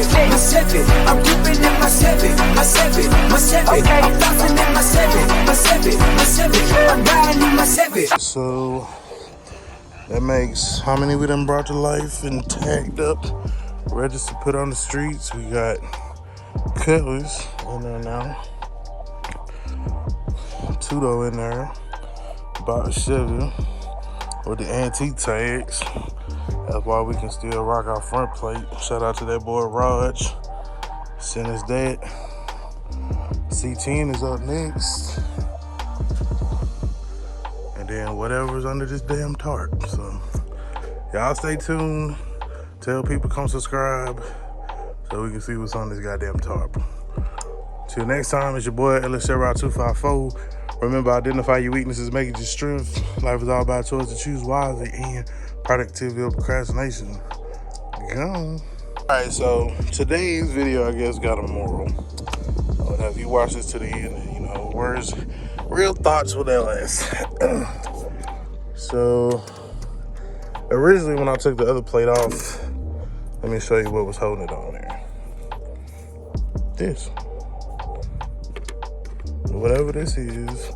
my seven. I'm ripping in my seven, my seven, my seven. Okay. I'm bouncing in my seven, my seven, my seven. I'm riding in my seven. So that makes how many we done brought to life and tagged up, ready to put on the streets. We got Cutlass in there now, Tudo in there, about Chevy with the antique tags. That's why we can still rock our front plate. Shout out to that boy Raj. Send his dad. C10 is up next. And then whatever's under this damn tarp. So y'all stay tuned. Tell people come subscribe so we can see what's on this goddamn tarp. Till next time, it's your boy LSRI254. Remember, identify your weaknesses, make it your strength. Life is all about choice to choose wisely and productivity of procrastination. Go. Alright, so today's video, I guess, got a moral. If you watch this to the end, you know, words, real thoughts with LS. So, originally when I took the other plate off, let me show you what was holding it on there. This. Whatever this is,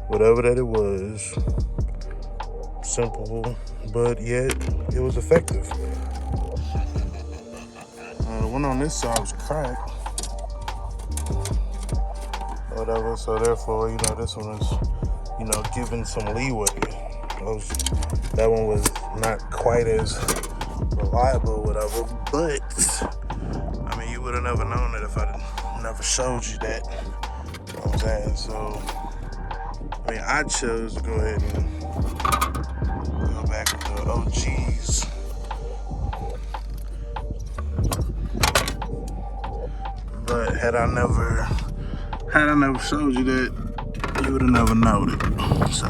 whatever that it was, simple, but yet it was effective. The one on this side was cracked. Whatever, so therefore, you know, this one is, you know, given some leeway. That one was not quite as reliable, whatever, but, I mean, you would have never known it if I never showed you that. You know what I'm saying? So, I mean, I chose to go ahead and go back with the OGs. But had I never showed you that, you would have never known it. So,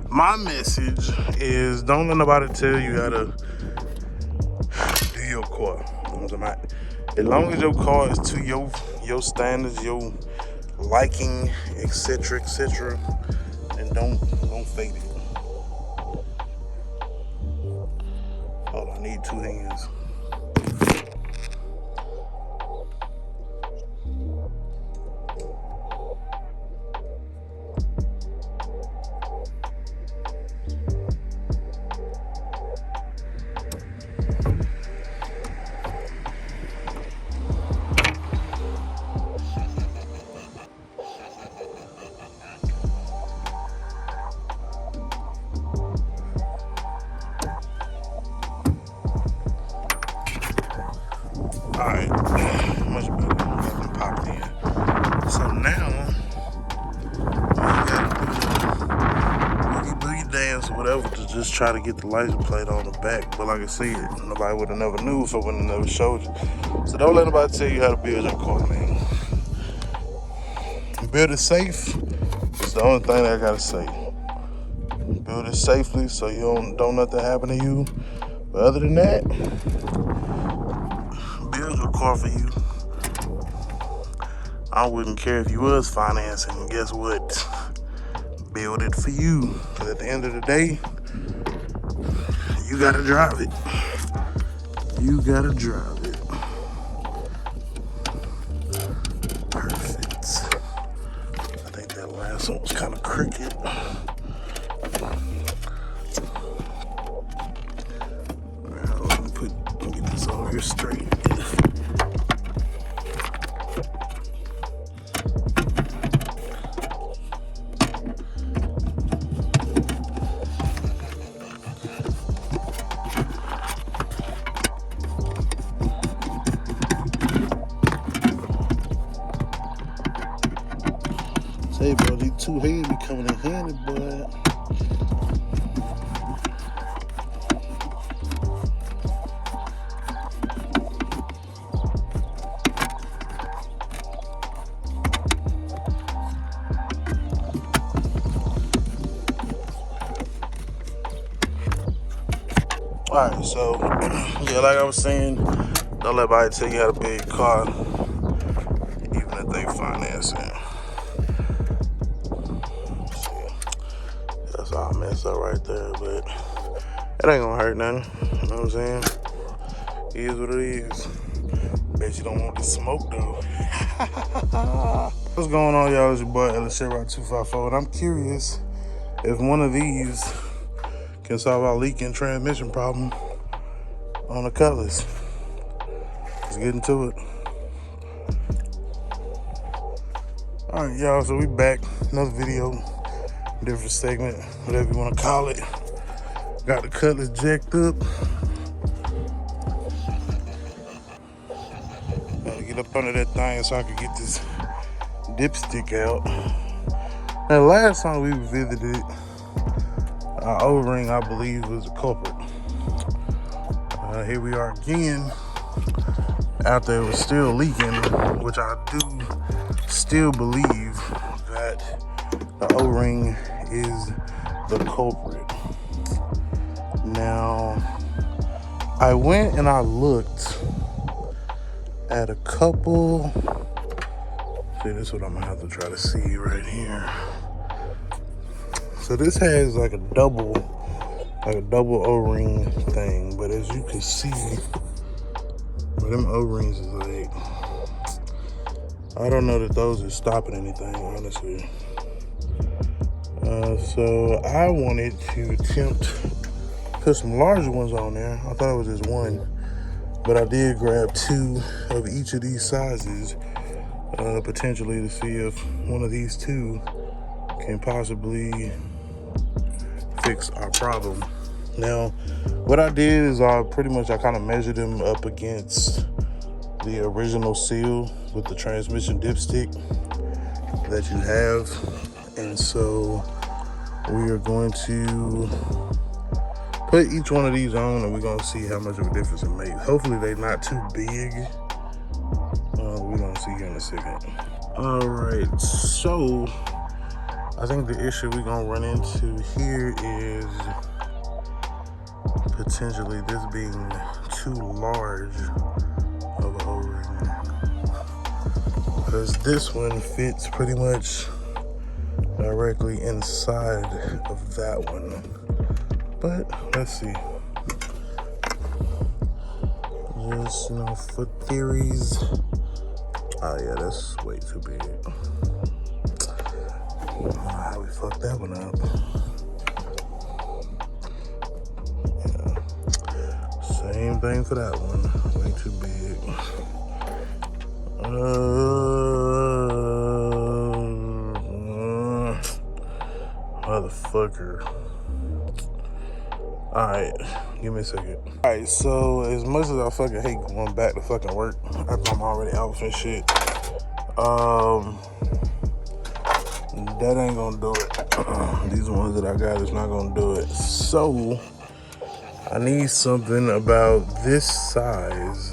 my message is don't let nobody tell you how to do your car. You know what I'm saying? As long as your car is to your standards, your liking, etc., and don't fake it. Hold on, I need two hands. Alright, much better. Nothing popped in. So now, we gotta do boogie dance or whatever to just try to get the license plate on the back. But like I said, nobody would have never knew, so I would have never showed you. So don't let nobody tell you how to build your car, man. Build it safe. It's the only thing that I gotta say. Build it safely so you don't nothing happen to you. But other than that, build your car for you. I wouldn't care if you was financing. Guess what? Build it for you. Because at the end of the day, you gotta drive it. You gotta drive it. Perfect. I think that last one was kind of crooked. Let me get this over here straight. Say, bro, these two heads be coming in handy, boy. Alright, so, yeah, like I was saying, don't let anybody tell you how to build your car, even if they financing. That's all messed up right there, but it ain't gonna hurt nothing. You know what I'm saying? It is what it is. bet you don't want the smoke though. What's going on, y'all? It's your boy LSHROD254, and I'm curious if one of these can solve our leaking transmission problem on the Cutlass. Let's get into it. All right, y'all, so we back. Another video, different segment, whatever you want to call it. Got the Cutlass jacked up. Gotta get up under that thing so I can get this dipstick out. Now, last time we visited, our O-ring, I believe, was the culprit. Here we are again. Out there, it was still leaking, which I do still believe that the O-ring is the culprit. Now, I went and I looked at a couple. See, this is what I'm gonna have to try to see right here. So this has like a double O-ring thing, but as you can see, well, them O-rings is like, I don't know that those are stopping anything, honestly. So I wanted to attempt put some larger ones on there. I thought it was just one, but I did grab two of each of these sizes, potentially to see if one of these two can possibly fix our problem. Now, what I did is I kind of measured them up against the original seal with the transmission dipstick that you have. And so we are going to put each one of these on and we're gonna see how much of a difference it makes. Hopefully they're not too big. We're gonna see here in a second. All right, so I think the issue we're gonna run into here is potentially this being too large of an O-ring, because this one fits pretty much directly inside of that one. But let's see. Just, for theories. Oh yeah, that's way too big. I don't know how we fucked that one up. Same thing for that one. Way too big. Motherfucker. Alright, give me a second. Alright, so as much as I fucking hate going back to fucking work after I'm already out and shit, that ain't gonna do it. These ones that I got is not gonna do it. So I need something about this size,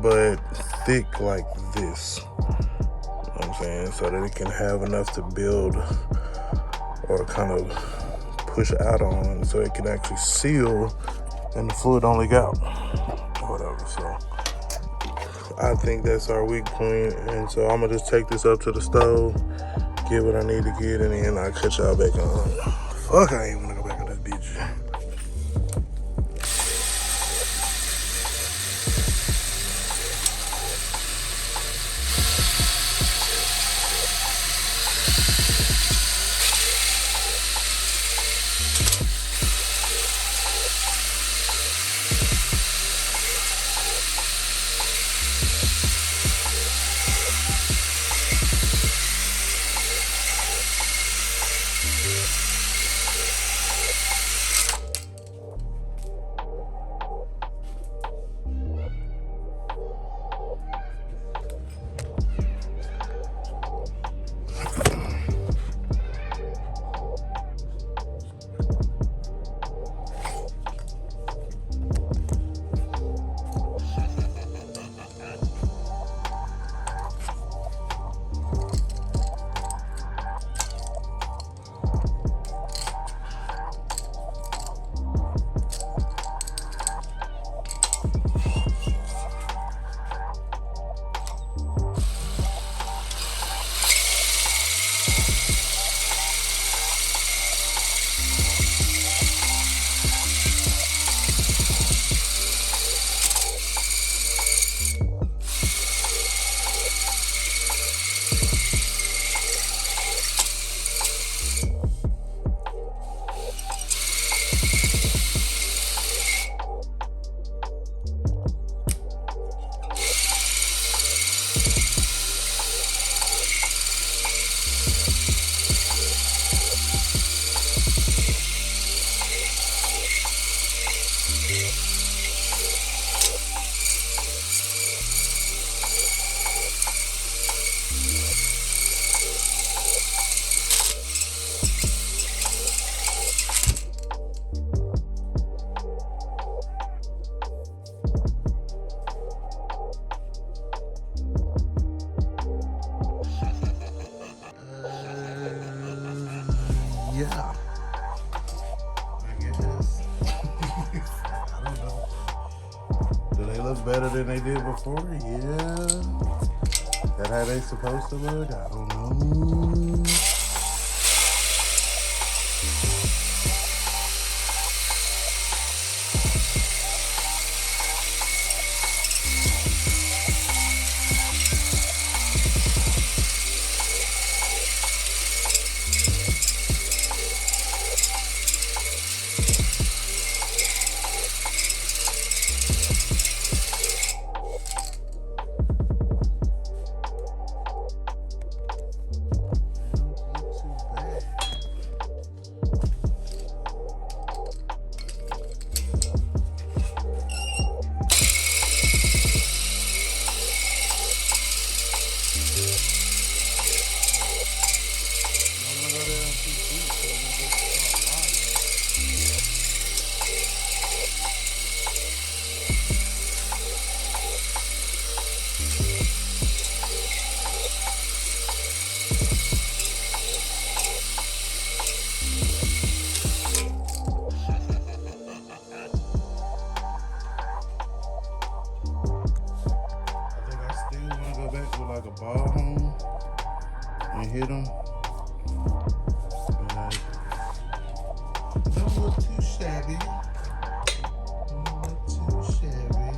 but thick like this. You know what I'm saying? So that it can have enough to build or kind of push out on, so it can actually seal and the fluid don't leak out or whatever. So I think that's our weak point, and so I'm gonna just take this up to the stove, get what I need to get, and then I'll cut y'all back on. Fuck, I ain't wanna go back on this bitch. yeah. I guess. I don't know. Do they look better than they did before? Yeah. That how they supposed to look? I don't know. Like a ball home and hit them. But don't look too shabby. Don't look too shabby.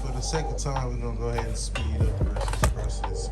For the second time, we're gonna go ahead and speed up versus